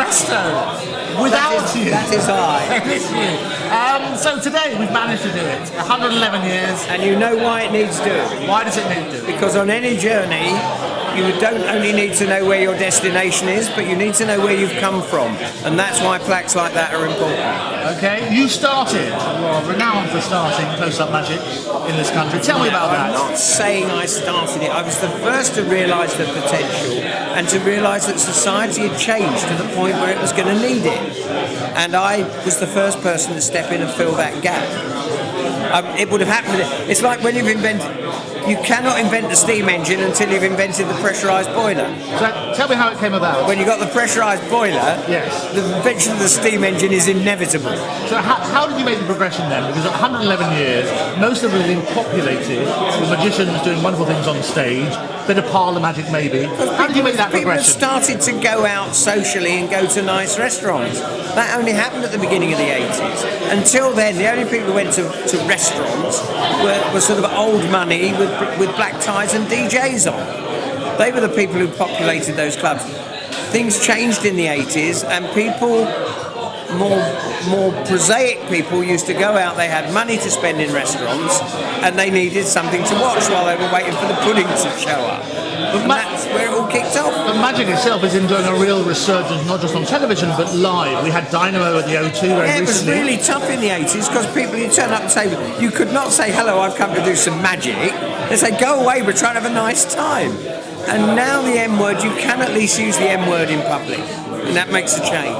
Presto. Without you. That is I. It's you. So today we've managed to do it. 111 years. And you know why it needs doing? Why does it need doing? Because on any journey, you don't only need to know where your destination is, but you need to know where you've come from. And that's why plaques like that are important. Okay, you started, you're renowned for starting close-up magic in this country. Tell me about that. I'm not saying I started it. I was the first to realise the potential and to realise that society had changed to the point where it was going to need it. And I was the first person to step in and fill that gap. It would have happened. It's like when you've invented... You cannot invent the steam engine until you've invented the pressurised boiler. So tell me how it came about. When you've got the pressurised boiler, yes, the invention of the steam engine is inevitable. So how did you make the progression then? Because at 111 years, most of it has been populated with magicians doing wonderful things on stage, bit of parlour magic maybe. How did you make that progression? People started to go out socially and go to nice restaurants. That only happened at the beginning of the 80s. Until then, the only people who went to restaurants were sort of old money with black ties and DJs on. They were the people who populated those clubs. Things changed in the 80s, and people, more prosaic people, used to go out. They had money to spend in restaurants, and they needed something to watch while they were waiting for the pudding to show up. And that's where it all kicked off. But magic itself is enjoying a real resurgence, not just on television, but live. We had Dynamo at the O2 very recently. It was really tough in the 80s because people, you turn up and say, you could not say, hello, I've come to do some magic. They say, go away, we're trying to have a nice time. And now the M word, you can at least use the M word in public. And that makes a change.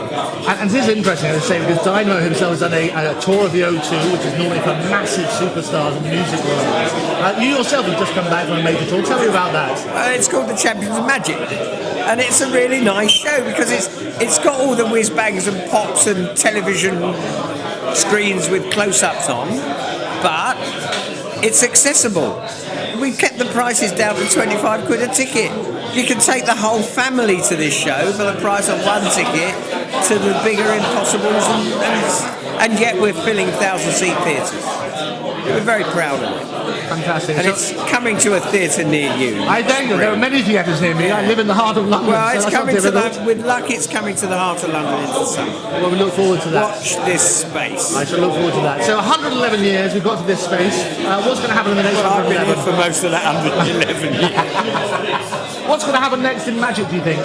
And this is interesting, as I say, because Dynamo himself has done a tour of the O2, which is normally for massive superstars in the music world. You yourself have just come back from a major tour. Tell me about that. It's called the Champions of Magic. And it's a really nice show because it's got all the whiz-bangs and pops and television screens with close-ups on, but it's accessible. We've kept the prices down to 25 quid a ticket. You can take the whole family to this show for the price of one ticket to the bigger Impossibles, and yet we're filling 1,000-seat theatres. We're very proud of it. Fantastic. And it's coming to a theatre near you. I thank you. There are many theatres near me. I live in the heart of London. Well, it's so coming to that. With luck, it's coming to the heart of London in the summer. Well, we look forward to that. Watch this space. I shall look forward to that. So 111 years, we've got to this space. What's going to happen in the next 111? I've been here for most of that 111 years. What's going to happen next in magic, do you think?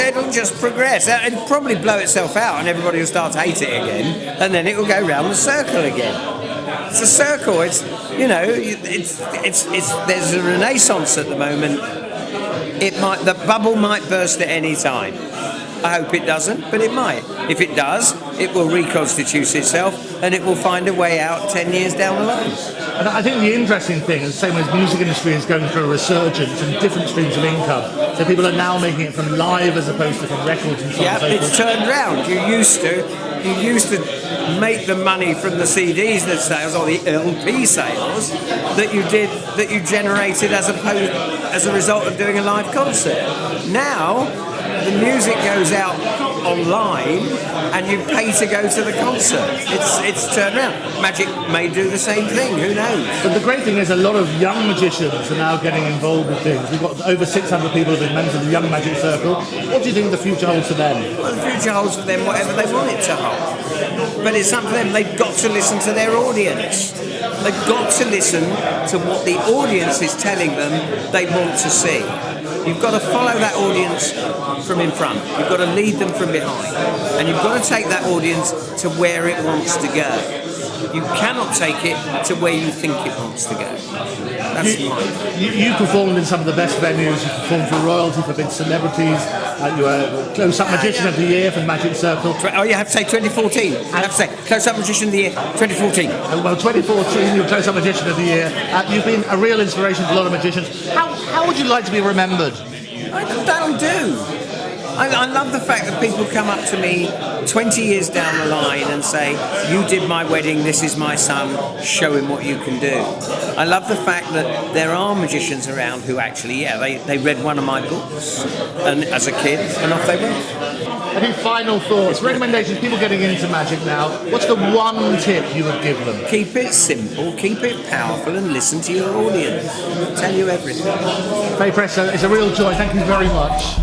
It'll just progress. It'll probably blow itself out and everybody will start to hate it again, and then it will go round the circle again. It's a circle. It's there's a renaissance at the moment. The bubble might burst at any time. I hope it doesn't, but it might. If it does, it will reconstitute itself and it will find a way out 10 years down the line. And I think the interesting thing is the same as the music industry is going through a resurgence and different streams of income. So people are now making it from live as opposed to from records and so on and so forth. It's turned round. You used to make the money from the CDs that sales or the LP sales that you generated as a result of doing a live concert. Now the music goes out online and you pay to go to the concert. It's turned around. Magic may do the same thing, who knows? But the great thing is a lot of young magicians are now getting involved with things. We've got over 600 people who have been members of the Young Magic Circle. What do you think the future holds for them? Well, the future holds for them whatever they want it to hold. But it's up to them. They've got to listen to their audience. They've got to listen to what the audience is telling them they want to see. You've got to follow that audience from in front. You've got to lead them from behind. And you've got to take that audience to where it wants to go. You cannot take it to where you think it wants to go. That's mine. You performed in some of the best venues. You performed for royalty, for big celebrities. You were Close-Up Magician of the Year for Magic Circle. Oh, you have to say 2014. You have to say Close-Up Magician of the Year 2014. Well, 2014, you were Close-Up Magician of the Year. You've been a real inspiration to a lot of magicians. How would you like to be remembered? That'll do. I love the fact that people come up to me 20 years down the line and say, you did my wedding, this is my son, show him what you can do. I love the fact that there are magicians around who actually, they read one of my books and as a kid and off they went. Any final thoughts, recommendations, people getting into magic now, what's the one tip you would give them? Keep it simple, keep it powerful and listen to your audience. It'll tell you everything. Fay Presto, it's a real joy, thank you very much.